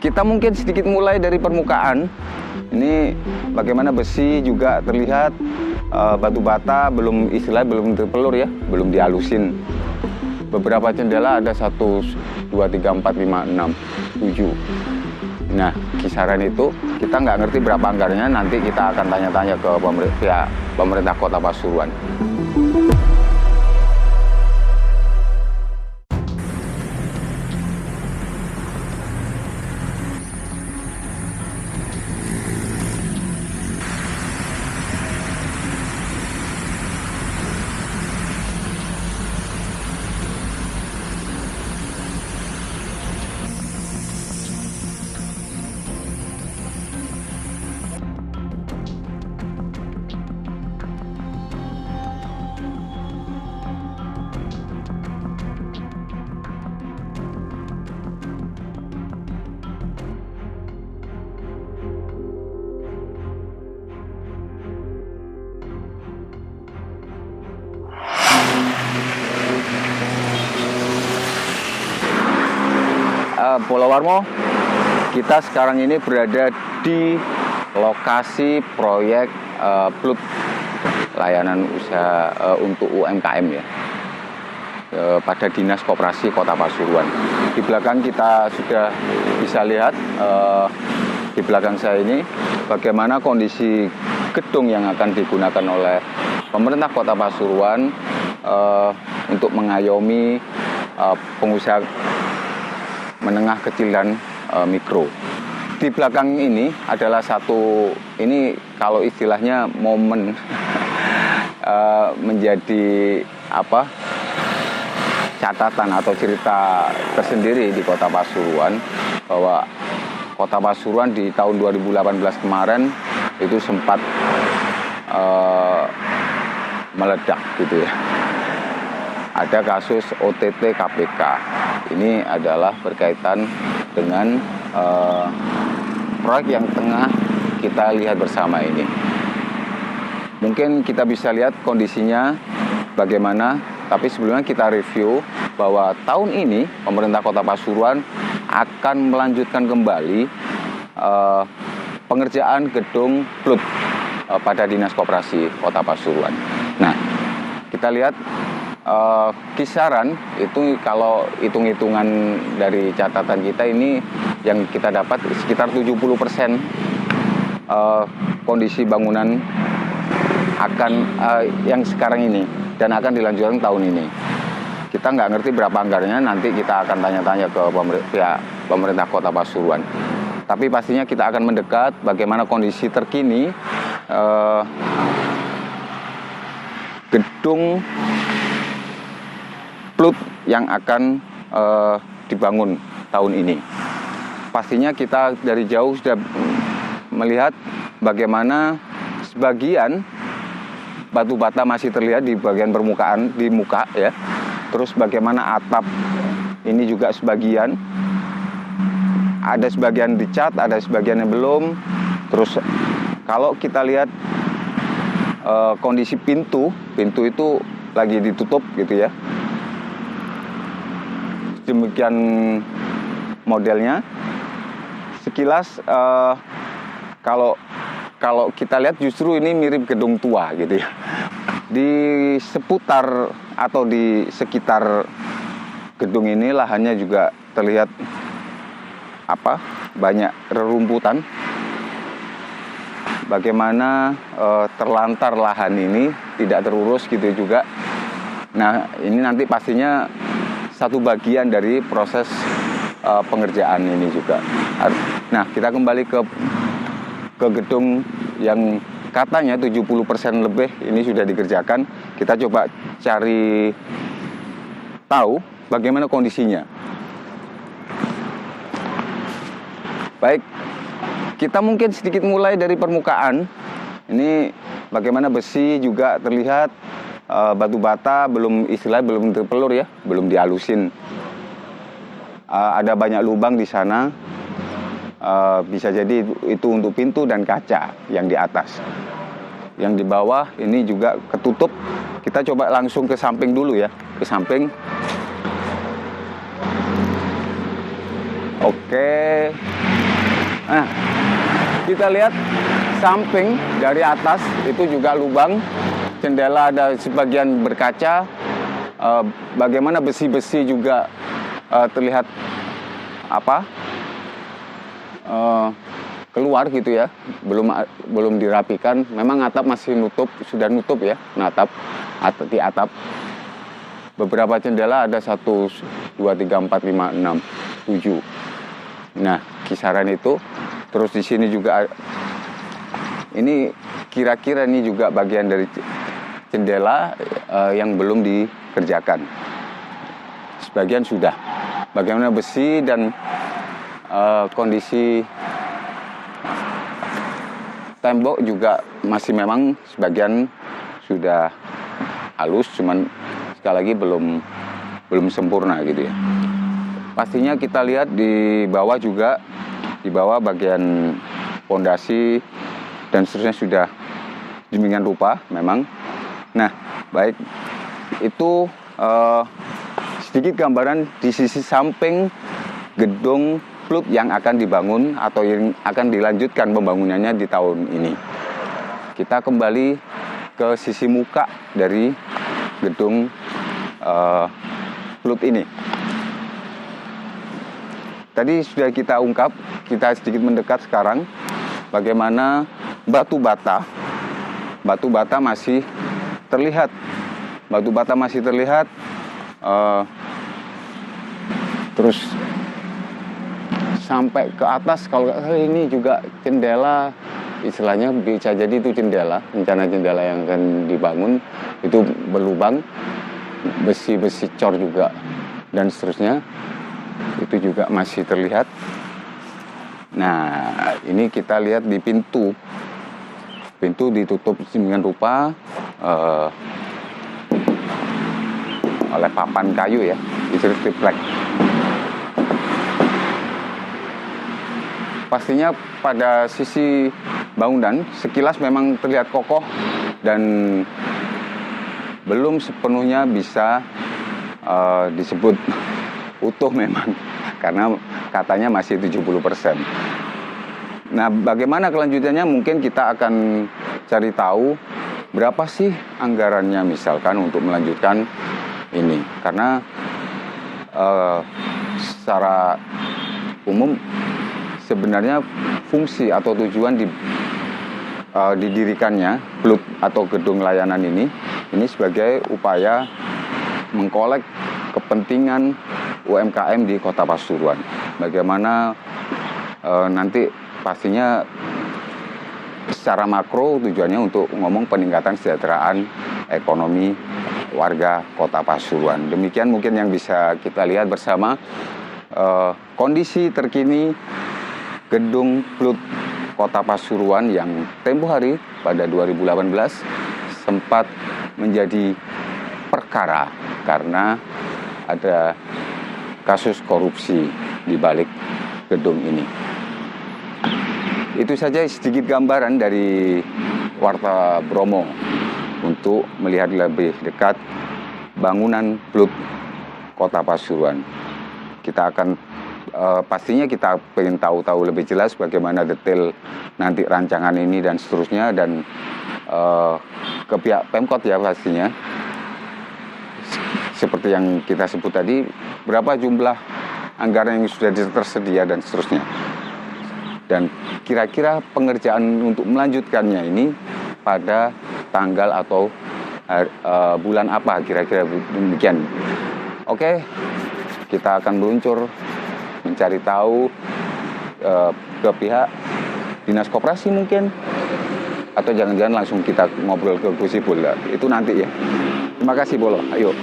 Kita mungkin sedikit mulai dari permukaan. Ini bagaimana besi juga terlihat, batu bata belum terpelur ya, belum dihalusin. Beberapa jendela ada 1, 2, 3, 4, 5, 6, 7. Nah, kisaran itu kita nggak ngerti berapa anggarannya, nanti kita akan tanya-tanya ke pihak pemerintah Kota Pasuruan. Pulau Warmo, kita sekarang ini berada di lokasi proyek PLUT, layanan usaha untuk UMKM ya, pada Dinas Koperasi Kota Pasuruan. Di belakang kita sudah bisa lihat, di belakang saya ini bagaimana kondisi gedung yang akan digunakan oleh pemerintah Kota Pasuruan untuk mengayomi pengusaha menengah kecil dan mikro. Di belakang ini adalah ini kalau istilahnya momen menjadi catatan atau cerita tersendiri di Kota Pasuruan, bahwa Kota Pasuruan di tahun 2018 kemarin itu sempat meledak gitu ya. Ada kasus OTT KPK. Ini adalah berkaitan dengan proyek yang tengah kita lihat bersama ini. Mungkin kita bisa lihat kondisinya bagaimana, tapi sebelumnya kita review bahwa tahun ini pemerintah Kota Pasuruan akan melanjutkan kembali pengerjaan gedung PLUT pada Dinas Koperasi Kota Pasuruan. Nah, kita lihat kisaran itu, kalau hitung-hitungan dari catatan kita ini yang kita dapat sekitar 70% kondisi bangunan akan yang sekarang ini dan akan dilanjutkan tahun ini. Kita nggak ngerti berapa anggarannya, nanti kita akan tanya-tanya ke pihak pemerintah Kota Pasuruan. Tapi pastinya kita akan mendekat bagaimana kondisi terkini gedung PLUT yang akan dibangun tahun ini. Pastinya kita dari jauh sudah melihat bagaimana sebagian batu bata masih terlihat di bagian permukaan, di muka ya. Terus bagaimana atap ini juga sebagian, ada sebagian dicat, ada sebagian yang belum. Terus kalau kita lihat kondisi pintu itu lagi ditutup gitu ya. Demikian modelnya. Sekilas kalau kita lihat justru ini mirip gedung tua gitu ya. Di seputar atau di sekitar gedung ini lahannya juga terlihat banyak rerumputan. Bagaimana terlantar lahan ini tidak terurus gitu juga. Nah, ini nanti pastinya satu bagian dari proses pengerjaan ini juga. Nah, kita kembali ke gedung yang katanya 70% lebih ini sudah dikerjakan. Kita coba cari tahu bagaimana kondisinya. Baik, kita mungkin sedikit mulai dari permukaan. Ini bagaimana besi juga terlihat, batu bata belum terpelur ya, belum dihalusin. Ada banyak lubang di sana. Bisa jadi itu untuk pintu dan kaca yang di atas. Yang di bawah ini juga ketutup. Kita coba langsung ke samping dulu ya, ke samping. Oke. Nah, kita lihat samping dari atas itu juga lubang. Jendela ada sebagian berkaca. Bagaimana besi-besi juga terlihat keluar gitu ya, belum dirapikan. Memang atap masih sudah nutup ya, di atap. Beberapa jendela ada 1, 2, 3, 4, 5, 6, 7. Nah, kisaran itu. Terus di sini juga ini kira-kira ini juga bagian dari jendela yang belum dikerjakan. Sebagian sudah. Bagaimana besi dan kondisi tembok juga masih memang sebagian sudah halus, cuman sekali lagi belum sempurna gitu ya. Pastinya kita lihat di bawah juga, di bawah bagian pondasi dan seterusnya sudah demikian rupa memang. Nah, baik, itu sedikit gambaran di sisi samping gedung Plut yang akan dibangun atau yang akan dilanjutkan pembangunannya di tahun ini. Kita kembali ke sisi muka dari gedung Plut ini. Tadi sudah kita ungkap, kita sedikit mendekat sekarang bagaimana batu bata masih terlihat. Batu bata masih terlihat. Terus sampai ke atas, kalau ini juga jendela, istilahnya bisa jadi itu rencana jendela yang akan dibangun itu berlubang, besi-besi cor juga dan seterusnya itu juga masih terlihat. Nah, ini kita lihat di pintu ditutup dengan rupa oleh papan kayu ya, istilah triplek. Pastinya pada sisi bangunan sekilas memang terlihat kokoh dan belum sepenuhnya bisa disebut utuh memang, karena katanya masih 70%. Nah, bagaimana kelanjutannya mungkin kita akan cari tahu berapa sih anggarannya misalkan untuk melanjutkan ini, karena secara umum sebenarnya fungsi atau tujuan didirikannya Plut atau gedung layanan ini sebagai upaya mengkolek kepentingan UMKM di Kota Pasuruan. Bagaimana nanti pastinya secara makro tujuannya untuk ngomong peningkatan kesejahteraan ekonomi warga Kota Pasuruan. Demikian mungkin yang bisa kita lihat bersama kondisi terkini gedung Plut Kota Pasuruan yang tempo hari pada 2018 sempat menjadi perkara karena ada kasus korupsi di balik gedung ini. Itu saja sedikit gambaran dari Warta Bromo untuk melihat lebih dekat bangunan Plut Kota Pasuruan. Kita akan pastinya kita ingin tahu lebih jelas bagaimana detail nanti rancangan ini dan seterusnya, dan ke pihak Pemkot ya pastinya. Seperti yang kita sebut tadi, berapa jumlah anggaran yang sudah tersedia dan seterusnya. Dan kira-kira pengerjaan untuk melanjutkannya ini pada tanggal atau bulan apa, kira-kira demikian. Oke, kita akan meluncur mencari tahu ke pihak Dinas Koperasi mungkin, atau jangan-jangan langsung kita ngobrol ke Gus Ipul. Itu nanti ya. Terima kasih Bolo, ayo.